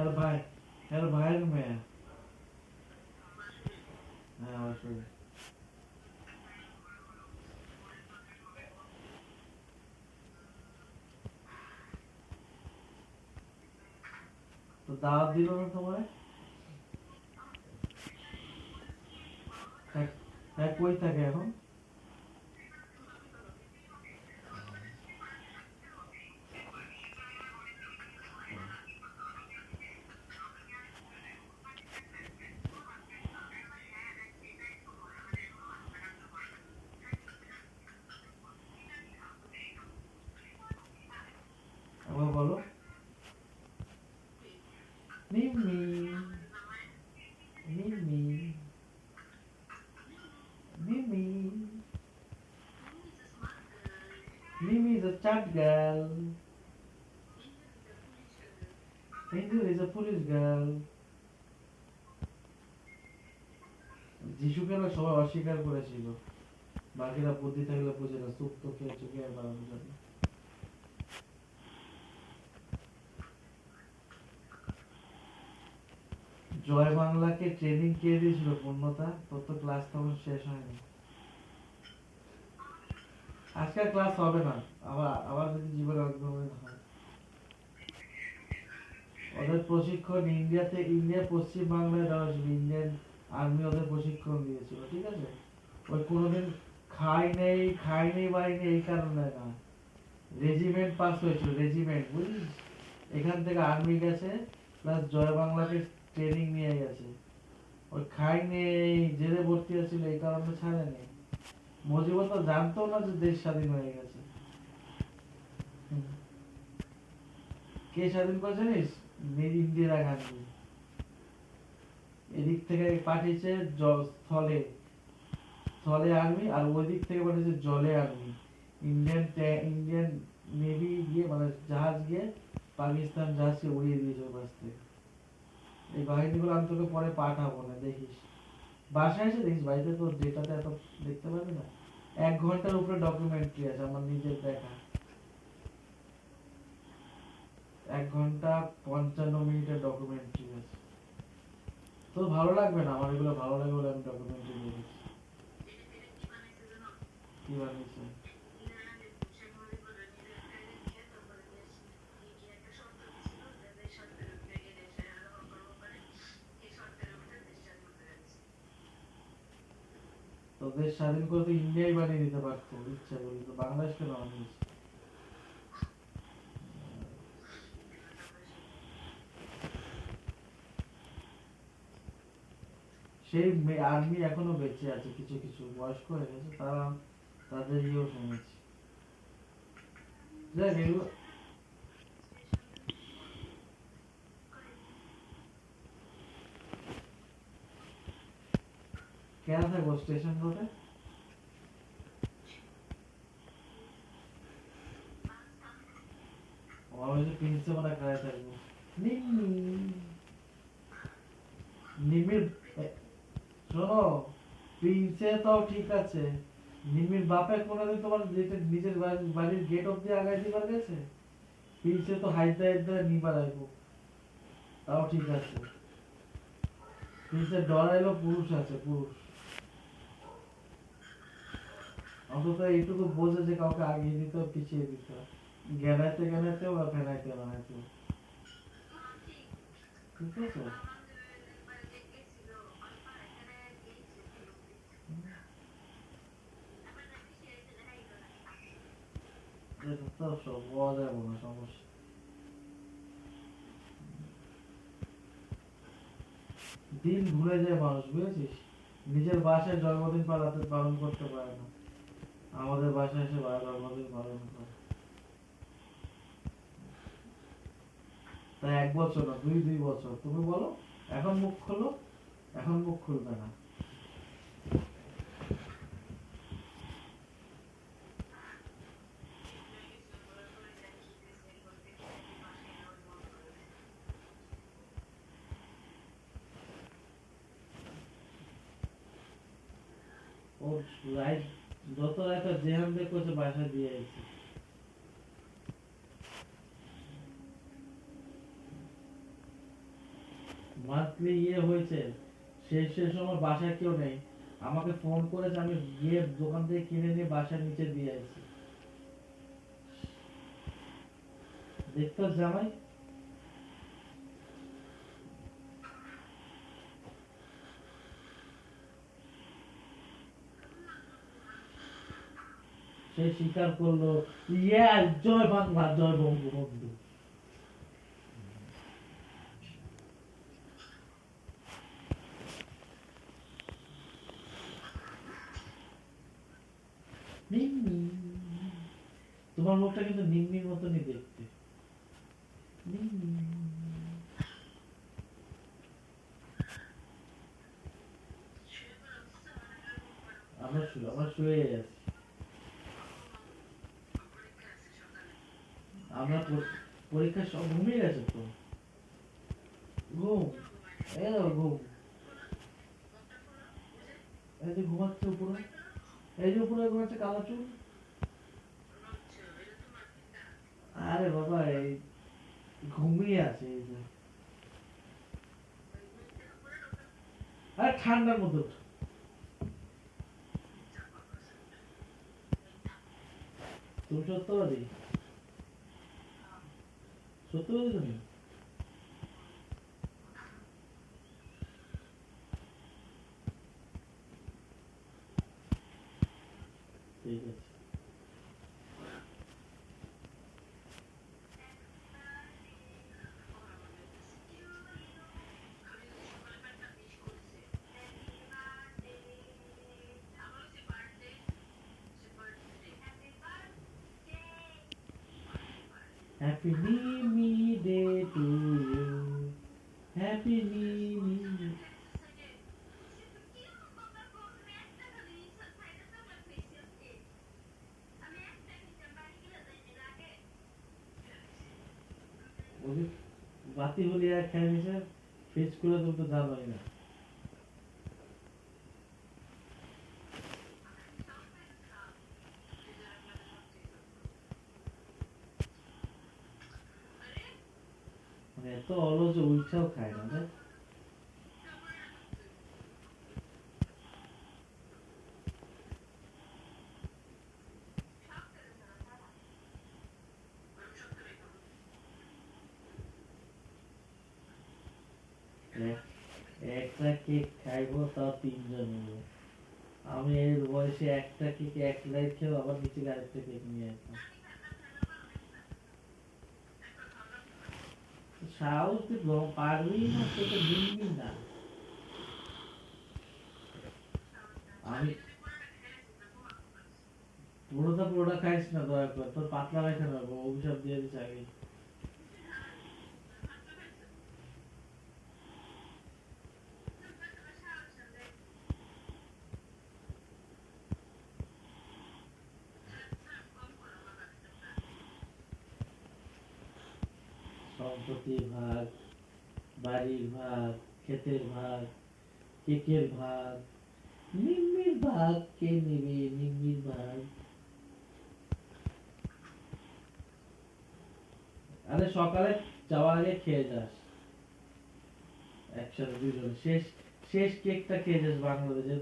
এর ভাই, এর ভাইয়ের মেয়ে। হ্যাঁ অবশ্যই। তো দাওয়াত দিল না তোমায়? হ্যাঁ, হ্যাঁ, কই থাকে এখন? একবার বলো। মিমি, মিমি, মিমি, Mimi is a chat girl. Angel is a police girl. যিশুকে না সবাই অস্বীকার করেছিল, বাকিরা বুদ্ধি থাকলে বুঝে না, চুপ তো খেয়ে চুকে আর বাড়ানো যাবে। জয় বাংলাকে ট্রেনিং কে দিয়েছিল? পূর্ণতা, তোর তো ক্লাস তখন শেষ হয়নি। আজকে ক্লাস হবে না, আবার আবার যদি জীবনে অগ্রগতি না হয়। ওদের প্রশিক্ষণ ইন্ডিয়াতে, ইন্ডিয়া পশ্চিম বাংলায় দেওয়া হয়েছিল, ইন্ডিয়ান আর্মি ওদের প্রশিক্ষণ দিয়েছিল, ঠিক আছে? ওই কোনোদিন খাই নেই বাড়ি নেই এই কারণে না, রেজিমেন্ট পাস হয়েছিল, রেজিমেন্ট বুঝিস, এখান থেকে আর্মি গেছে, প্লাস জয় বাংলাকে ট্রেনিং নিয়ে গেছে। ওই খাই নেই জেলে ভর্তি আছিল এই কারণে ছাড়েনি। মুজিবুর তো জানতো না যে দেশ স্বাধীন হয়ে গেছে। হুম। কে স্বাধীন করে জানিস? ইন্দিরা গান্ধী। এদিক থেকে পাঠিয়েছে স্থলে, স্থলে আর্মি, আর ওই দিক থেকে পাঠিয়েছে জলে আর্মি। ইন্ডিয়ান নেভি গিয়ে, মানে জাহাজ গিয়ে পাকিস্তান জাহাজকে উড়িয়ে দিয়েছে ওই পাশ থেকে। এই বাহিনীগুলো আমি তোকে পরে পাঠাবো না, দেখিস বাসায় এসে দেখিস, বাড়িতে তো ডেটাতে এত দেখতে পাবি না। 1 ঘন্টার উপরে ডকুমেন্টারি আছে আমার নিজের দেখা, 1 ঘন্টা 55 মিনিটের ডকুমেন্টারি আছে। তোর ভালো লাগবে না, আমার এগুলো ভালো লাগে বলে আমি ডকুমেন্টারি দেখেছি। কি বানিয়েছে? তোদের স্বাধীন করে তো ইন্ডিয়াই বানিয়ে দিতে পারতো ইচ্ছা করলে, তো বাংলাদেশ কেন বানিয়েছে? সেই আর্মি এখনো বেঁচে আছে, কিছু কিছু বয়স্ক হয়ে গেছে তারা, তাদের ইয়েও শুনেছি। দেখ এগুলো কেন থাকবো স্টেশন রোডে? আমার হচ্ছে প্রিন্সিপাল কাছে থাকবো। নিম্মি, নিমির, শোনো, প্রিন্সে তো ঠিক আছে, নিমির বাপে কোনোদিন তোমার নিজের বাড়ির গেট অব্দি আগায় দিবার গেছে? প্রিন্সে তো হাইতে হাইতে নিবার আইবো, তাও ঠিক আছে। প্রিন্সের ডরাইলো পুরুষ আছে, পুরুষ। অন্তত এইটুকু বোঝে যে কাউকে আগিয়ে দিতে পিছিয়ে দিতে, জ্ঞানাইতে জ্ঞানাইতেও আর ফেনাইতে বানাইতেও, ঠিক আছে? এটা তো সব বলা যাবে না, সমস্যা। দিন ভুলে যায় মানুষ, বুঝেছিস? নিজের বাসায় জন্মদিন পালন করতে পারে না, আমাদের বাসায় এসে জন্মদিন পালন করে। তাই 1 বছর না, 2 বছর তুমি বলো, এখন মুখ খোলো, এখন মুখ খুলবে না। ওর লাইফ যত একটা জেহান দেখছে বাসায় দিয়ে এসেছে। মান্থলি ইয়ে হয়েছে, সে সময় বাসায় কেউ নেই, আমাকে ফোন করেছে, আমি গিয়ে দোকান থেকে কিনে নিয়ে বাসার নিচে দিয়ে আসছি। দেখতো জামাই, সে স্বীকার করলো, ইয়েস, জয় বাংলা, জয় বঙ্গবন্ধু। মিমি, তোমার মুখটা কিন্তু নিম্মির মতনই দেখতে। মিমি, আমরা শুয়ে আছি। আমরা পরীক্ষা সব ঘুমিয়ে গেছে তো। ঘুম, এই দেখো ঘুম, এই যে ঘুমাচ্ছে উপরে, এই যে উপরে ঘুমাচ্ছে কালো চুল। আরে বাবা, এই ঘুমিয়ে আছে এই যে। আরে ঠান্ডার মতো। তুমি সত্যবাদী? সত্যবাদী তুমি? ঠিক আছে। Happy Mimi day to you, happy Mimi. ওই বাতি হলি আর খেয়ে নিছে, ফেস করে তুমি তো জানোই না। মানে এত অলস যে উইঠাও খায় না রে। এক- একটা কেক খাইবো তাও তিনজন মিলে। আমি এর বয়সে একটা কেক একলাই খেয়ে আবার নিচে আরেকটা কেক নিয়ে আসতাম। সাহস তুই পারবি না, তুই তো নিবি না। আমি পুরোটা খাইস না দয়া করে, তোর পাতলা পায়খানা হবে, অভিশাপ দিয়ে দিস আগে। সম্পত্তির ভাগ, বাড়ির ভাগ, ক্ষেতের ভাগ, কেকের ভাগ, নিম্মির ভাগ কে নেবে? নিম্মির ভাগ। আরে সকালে যাওয়ার আগে খেয়ে যাস, একসাথে দুজন শেষ, শেষ কেকটা খেয়ে যাস বাংলাদেশের।